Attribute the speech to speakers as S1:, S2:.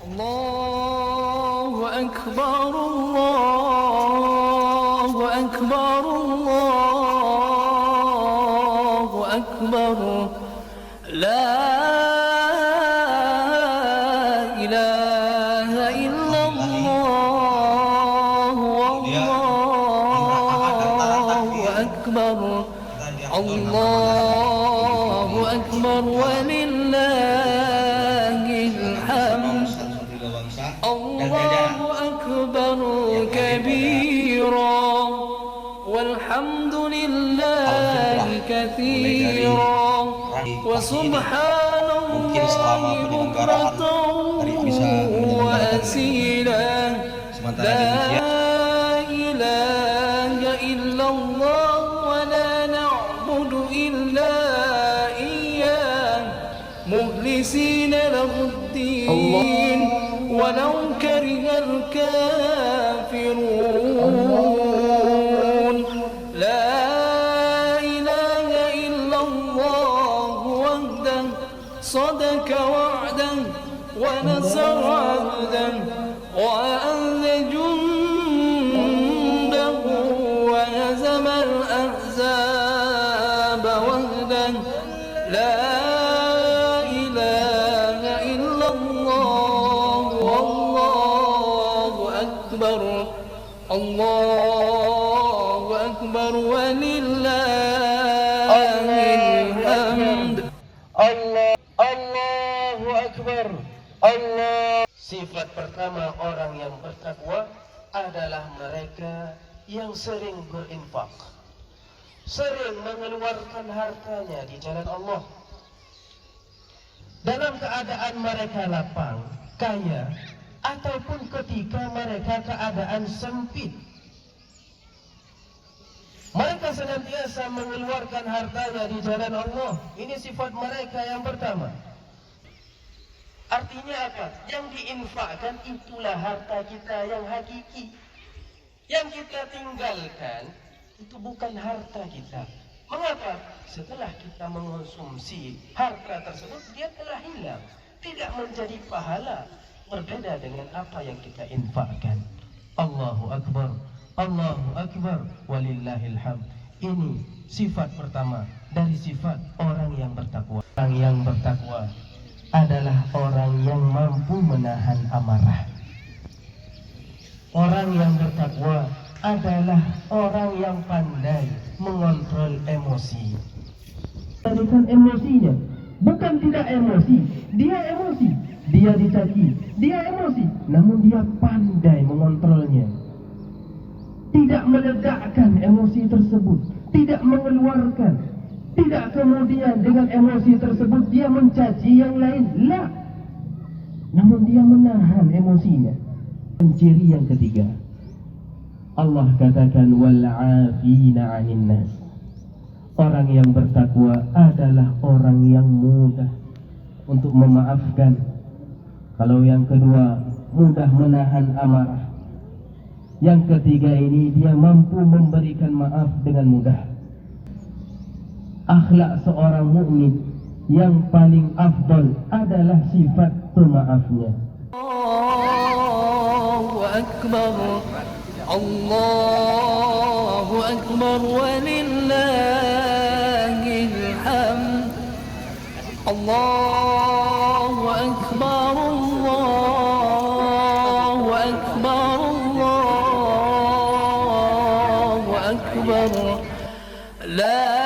S1: الله أكبر الله أكبر الله أكبر لا إله إلا الله والله أكبر الله أكبر ولله الحمد الله أكبر كبيرا والحمد لله كثيرا وسبحان الله بكرة وأسيلا لا إله إلا الله ولا نعبد إلا إياه مخلصين له الدين ولو كره الكافرون لا إله إلا الله وحده صدق وعده ونصر عبده وأنزل جنده وهزم الأحزاب وحده لا إله إلا الله والله أكبر الله أكبر ولله الحمد
S2: Allahu Akbar. Allah. Sifat pertama orang yang bertakwa adalah mereka yang sering berinfak, sering mengeluarkan hartanya di jalan Allah dalam keadaan mereka lapang, kaya, ataupun ketika mereka keadaan sempit. Mereka senantiasa mengeluarkan hartanya di jalan Allah. Ini sifat mereka yang pertama. Artinya apa? Yang diinfakkan itulah harta kita yang hakiki. Yang kita tinggalkan itu bukan harta kita. Mengapa? Setelah kita mengonsumsi harta tersebut, dia telah hilang, tidak menjadi pahala. Berbeda dengan apa yang kita infakkan. Allahu Akbar. Allahu Akbar walillahil hamd. Ini sifat pertama dari sifat orang yang bertakwa. Orang yang bertakwa adalah orang yang mampu menahan amarah. Orang yang bertakwa adalah orang yang pandai mengontrol emosi. Tadikan emosinya, bukan tidak emosi, dia emosi, dia dicaci, dia emosi, namun dia pandai mengontrolnya. Tidak meledakkan emosi tersebut, tidak mengeluarkan, tidak kemudian dengan emosi tersebut dia mencaci yang lain, la. Namun dia menahan emosinya. Ciri yang ketiga, Allah katakan wal 'afina 'anil nas. Orang yang bertakwa adalah orang yang mudah untuk memaafkan. Kalau yang kedua, mudah menahan amarah. Yang ketiga ini dia mampu memberikan maaf dengan mudah. Akhlak seorang mukmin yang paling afdal adalah sifat pemaafnya.
S1: Allahu Akbar Allahu Akbar walillahil hamd. Allahu Akbar Allahu Akbar Allahu Akbar la